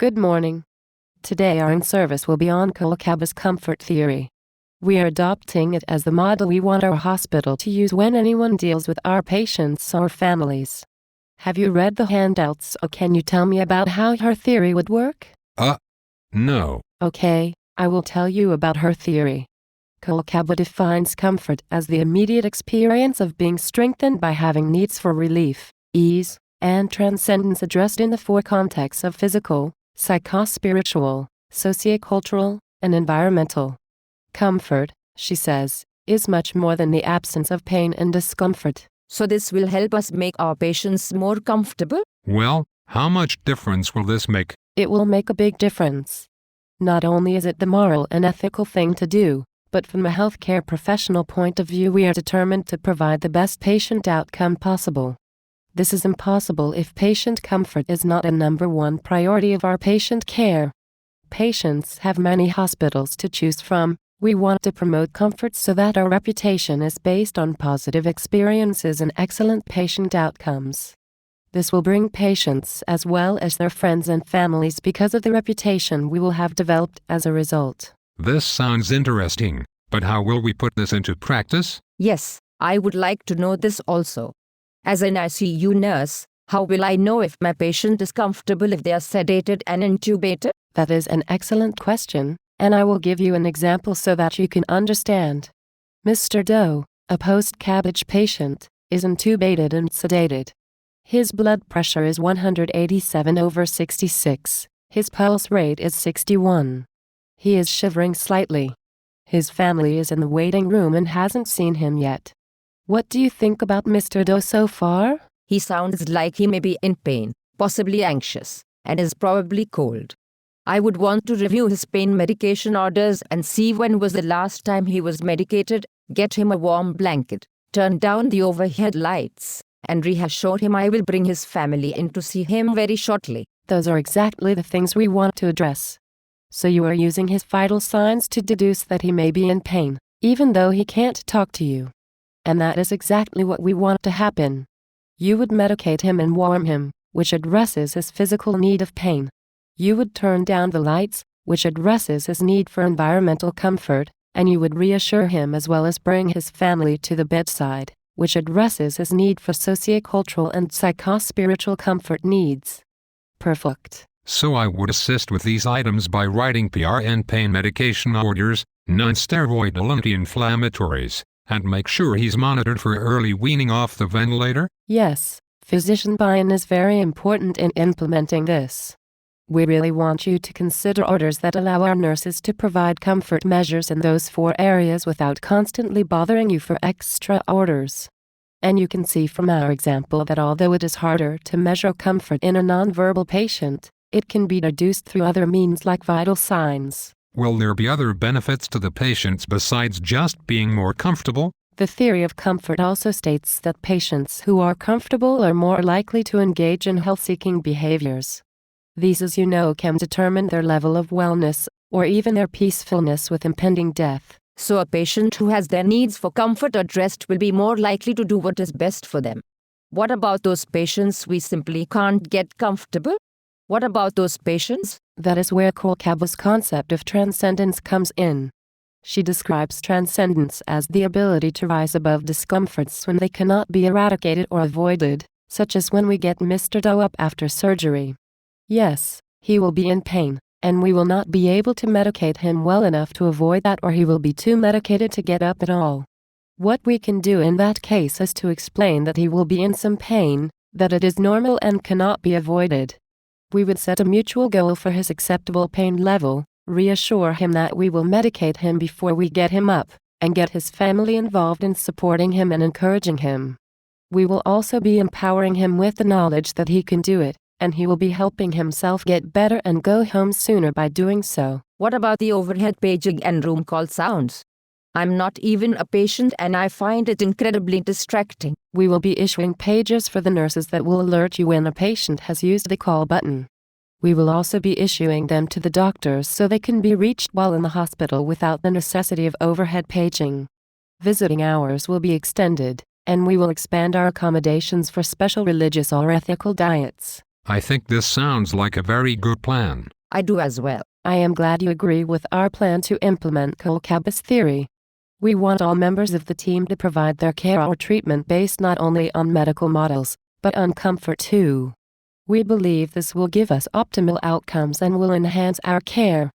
Good morning. Today our in-service will be on kolcaba's comfort theory. We are adopting it as the model we want our hospital to use when anyone deals with our patients or families. Have you read the handouts, or can you tell me about how her theory would work? No. Okay, I will tell you about her theory. Kolcaba defines comfort as the immediate experience of being strengthened by having needs for relief, ease, and transcendence addressed in the four contexts of physical, psychospiritual, sociocultural, and environmental. Comfort, she says, is much more than the absence of pain and discomfort. So this will help us make our patients more comfortable? Well, how much difference will this make? It will make a big difference. Not only is it the moral and ethical thing to do, but from a healthcare professional point of view we are determined to provide the best patient outcome possible. This is impossible if patient comfort is not a number one priority of our patient care. Patients have many hospitals to choose from. We want to promote comfort so that our reputation is based on positive experiences and excellent patient outcomes. This will bring patients as well as their friends and families because of the reputation we will have developed as a result. This sounds interesting, but how will we put this into practice? Yes, I would like to know this also. As an ICU nurse, how will I know if my patient is comfortable if they are sedated and intubated? That is an excellent question, and I will give you an example so that you can understand. Mr. Doe, a post-cabbage patient, is intubated and sedated. His blood pressure is 187/66. His pulse rate is 61. He is shivering slightly. His family is in the waiting room and hasn't seen him yet. What do you think about Mr. Doe so far? He sounds like he may be in pain, possibly anxious, and is probably cold. I would want to review his pain medication orders and see when was the last time he was medicated, get him a warm blanket, turn down the overhead lights, and reassure him I will bring his family in to see him very shortly. Those are exactly the things we want to address. So you are using his vital signs to deduce that he may be in pain, even though he can't talk to you. And that is exactly what we want to happen. You would medicate him and warm him, which addresses his physical need of pain. You would turn down the lights, which addresses his need for environmental comfort, and you would reassure him as well as bring his family to the bedside, which addresses his need for sociocultural and psychospiritual comfort needs. Perfect. So I would assist with these items by writing PRN pain medication orders, non-steroidal anti-inflammatories, and make sure he's monitored for early weaning off the ventilator? Yes, physician buy-in is very important in implementing this. We really want you to consider orders that allow our nurses to provide comfort measures in those 4 areas without constantly bothering you for extra orders. And you can see from our example that although it is harder to measure comfort in a nonverbal patient, it can be reduced through other means like vital signs. Will there be other benefits to the patients besides just being more comfortable? The theory of comfort also states that patients who are comfortable are more likely to engage in health-seeking behaviors. These, as you know, can determine their level of wellness, or even their peacefulness with impending death. So a patient who has their needs for comfort addressed will be more likely to do what is best for them. What about those patients we simply can't get comfortable? What about those patients? That is where kolcaba's concept of transcendence comes in. She describes transcendence as the ability to rise above discomforts when they cannot be eradicated or avoided, such as when we get Mr. Doe up after surgery. Yes, he will be in pain, and we will not be able to medicate him well enough to avoid that, or he will be too medicated to get up at all. What we can do in that case is to explain that he will be in some pain, that it is normal and cannot be avoided. We would set a mutual goal for his acceptable pain level, reassure him that we will medicate him before we get him up, and get his family involved in supporting him and encouraging him. We will also be empowering him with the knowledge that he can do it, and he will be helping himself get better and go home sooner by doing so. What about the overhead paging and room call sounds? I'm not even a patient and I find it incredibly distracting. We will be issuing pagers for the nurses that will alert you when a patient has used the call button. We will also be issuing them to the doctors so they can be reached while in the hospital without the necessity of overhead paging. Visiting hours will be extended, and we will expand our accommodations for special religious or ethical diets. I think this sounds like a very good plan. I do as well. I am glad you agree with our plan to implement kolcaba's theory. We want all members of the team to provide their care or treatment based not only on medical models, but on comfort too. We believe this will give us optimal outcomes and will enhance our care.